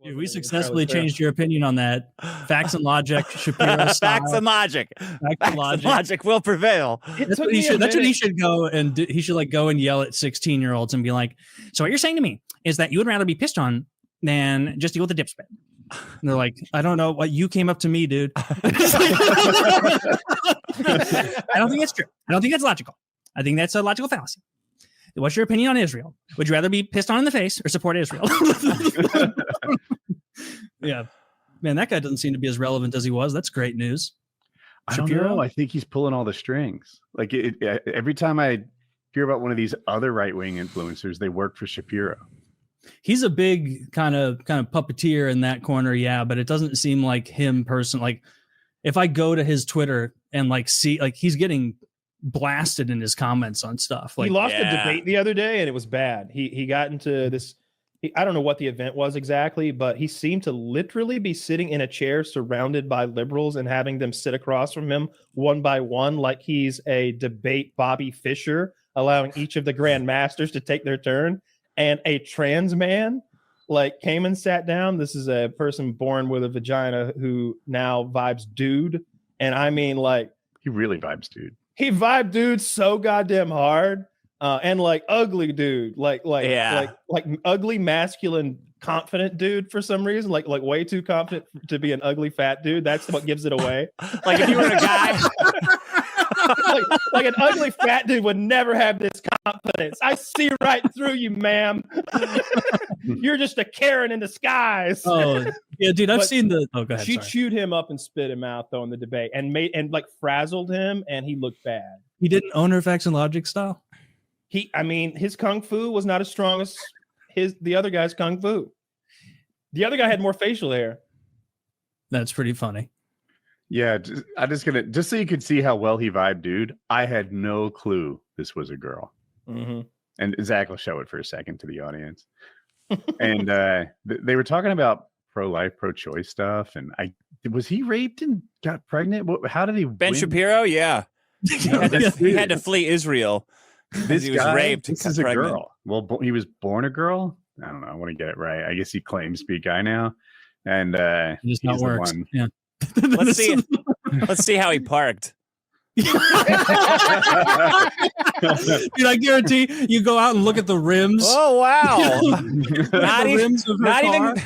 Dude, we successfully changed your opinion on that. Facts and logic, Shapiro style. Facts and logic. Facts and logic will prevail. That's what he should go and do. He should like go and yell at 16-year-olds and be like, "So what you're saying to me is that you would rather be pissed on than just deal with the dip spit?" And they're like, "I don't know what you came up to me, dude." I don't think that's true. I don't think that's logical. I think that's a logical fallacy. What's your opinion on Israel? Would you rather be pissed on in the face or support Israel? Yeah, man, that guy doesn't seem to be as relevant as he was. That's great news. Shapiro? I don't know. I think he's pulling all the strings. Like every time I hear about one of these other right-wing influencers, they work for Shapiro. He's a big kind of puppeteer in that corner, yeah, but it doesn't seem like him personally. Like if I go to his Twitter and like see, like he's getting blasted in his comments on stuff. Like he lost a debate the other day and it was bad. He got into this. I don't know what the event was exactly, but he seemed to literally be sitting in a chair surrounded by liberals and having them sit across from him one by one, like he's a debate Bobby Fischer, allowing each of the Grand Masters to take their turn. And a trans man like came and sat down. This is a person born with a vagina who now vibes dude. And I mean, like, he really vibes dude. He vibed dude so goddamn hard. And like ugly dude, like ugly, masculine, confident dude for some reason, like way too confident to be an ugly fat dude. That's what gives it away. Like if you were a guy, like an ugly fat dude would never have this confidence. I see right through you, ma'am. You're just a Karen in disguise. Oh yeah, dude, I've seen the. Oh, go ahead. She chewed him up and spit him out though in the debate, and like frazzled him, and he looked bad. He didn't own her facts and logic style. His kung fu was not as strong as the other guy's kung fu. The other guy had more facial hair. That's pretty funny. Yeah, just so you could see how well he vibed, dude. I had no clue this was a girl. Mm-hmm. And Zach will show it for a second to the audience. And they were talking about pro-life, pro-choice stuff. And was he raped and got pregnant? How did he? Ben Shapiro? Yeah, he had to flee Israel. This he was guy, raped. This is a girl. Well, he was born a girl. I don't know. I want to get it right. I guess he claims to be a guy now, and it's not works. Yeah. Let's see how he parked. Dude, I guarantee you go out and look at the rims. Oh wow!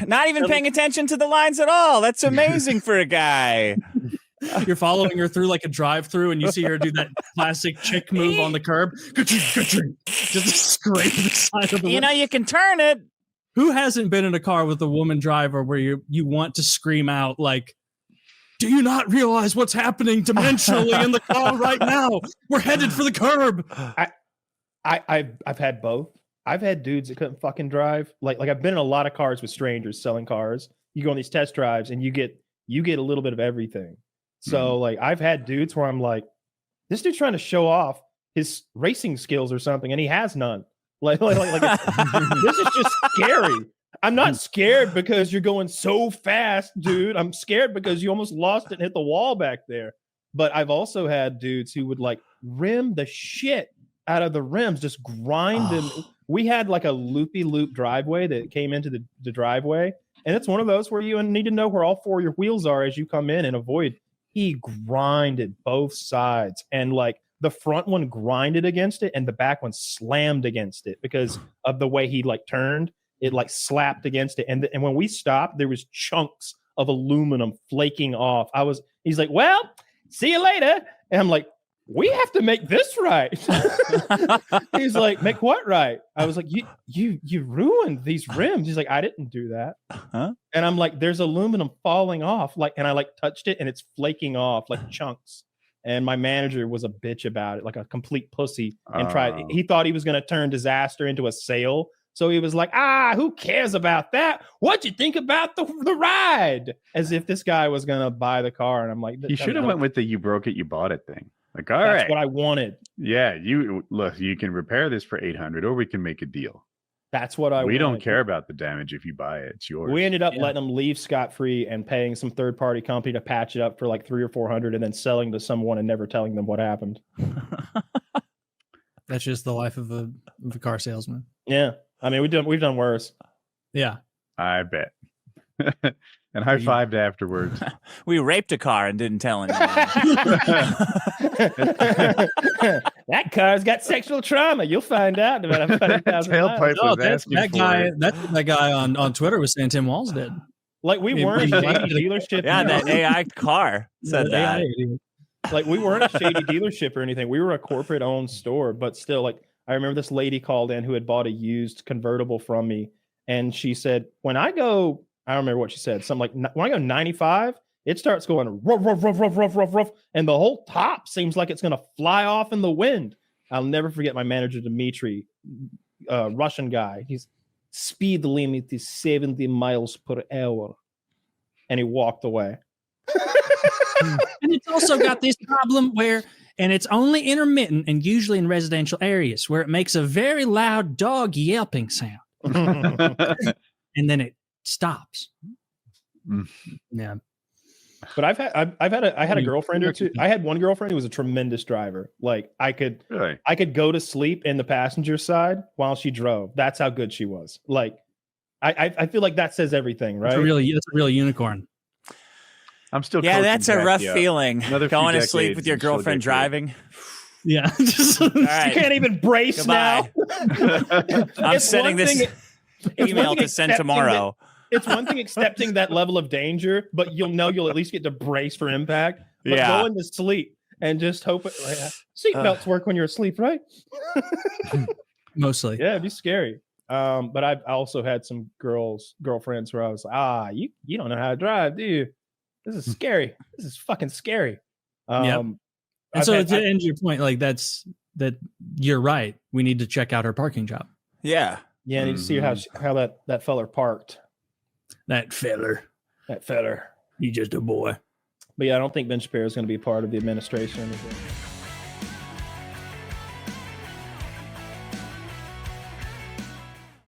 not even paying attention to the lines at all. That's amazing for a guy. You're following her through like a drive-through, and you see her do that classic chick move on the curb. Just scrape the side of the window. You can turn it. Who hasn't been in a car with a woman driver where you want to scream out like, "Do you not realize what's happening dimensionally in the car right now? We're headed for the curb." I've had both. I've had dudes that couldn't fucking drive. Like I've been in a lot of cars with strangers selling cars. You go on these test drives and you get a little bit of everything. So like I've had dudes where I'm like, this dude's trying to show off his racing skills or something, and he has none. Like this is just scary. I'm not scared because you're going so fast, dude. I'm scared because you almost lost it and hit the wall back there. But I've also had dudes who would like rim the shit out of the rims, just grind them. We had like a loopy-loop driveway that came into the driveway, and it's one of those where you need to know where all four of your wheels are as you come in and avoid. He grinded both sides, and like the front one grinded against it and the back one slammed against it because of the way he like turned. It like slapped against it. And when we stopped, there was chunks of aluminum flaking off. He's like, "Well, see you later." And I'm like, "We have to make this right." He's like, "Make what right?" I was like, you ruined these rims." He's like, "I didn't do that." Huh? And I'm like, "There's aluminum falling off." And I like touched it and it's flaking off like chunks. And my manager was a bitch about it, like a complete pussy, and he thought he was going to turn disaster into a sale. So he was like, "Who cares about that? What'd you think about the ride?" As if this guy was going to buy the car. And I'm like, he should have went with the "you broke it, you bought it" thing. Like, that's what I wanted. Yeah, you can repair this for $800, or we can make a deal. That's what I wanted. We don't care about the damage if you buy it. It's yours. We ended up letting them leave scot-free and paying some third-party company to patch it up for like $300 or $400 and then selling to someone and never telling them what happened. That's just the life of a car salesman. Yeah. I mean, we've done worse. Yeah. I bet. and high-fived afterwards. We raped a car and didn't tell anyone. That car's got sexual trauma. You'll find out about 100,000 miles. Tailpipe was that's asking that for guy. it. That's what that guy on Twitter was saying. Tim Walz did. Like we weren't a shady dealership. Yeah, that AI car said that. Like we weren't a shady dealership or anything. We were a corporate owned store, but still, like I remember this lady called in who had bought a used convertible from me, and she said, "When I go, I don't remember what she said. Something like when I go 95, it starts going ruff, ruff, ruff, ruff, ruff, ruff, ruff, and the whole top seems like it's gonna fly off in the wind." I'll never forget my manager Dimitri, Russian guy. He's speed limit is 70 miles per hour, and he walked away. And it's also got this problem where, and it's only intermittent and usually in residential areas where it makes a very loud dog yelping sound. And then it stops. Yeah. But I had a girlfriend or two. I had one girlfriend who was a tremendous driver. Like I could go to sleep in the passenger side while she drove. That's how good she was. Like I feel like that says everything, right? That's a real unicorn. I'm still. Yeah, that's a rough Jackie feeling. Another few Going to sleep decades with your and she'll girlfriend get good. driving. Yeah. All You right. can't even brace Goodbye. now. I'm sending this email to send tomorrow. It's one thing accepting that level of danger, but you'll at least get to brace for impact. But Yeah. going to sleep and just hope it. Seatbelts work when you're asleep, right? Mostly. Yeah, it'd be scary. But I've also had some girlfriends where I was like, you don't know how to drive, do you? This is scary. This is fucking scary. Yep. And so to end your point, like that you're right. We need to check out her parking job. Yeah. Yeah, I need to see how that feller parked. That feller. That feller. He's just a boy. But yeah, I don't think Ben Shapiro is going to be part of the administration.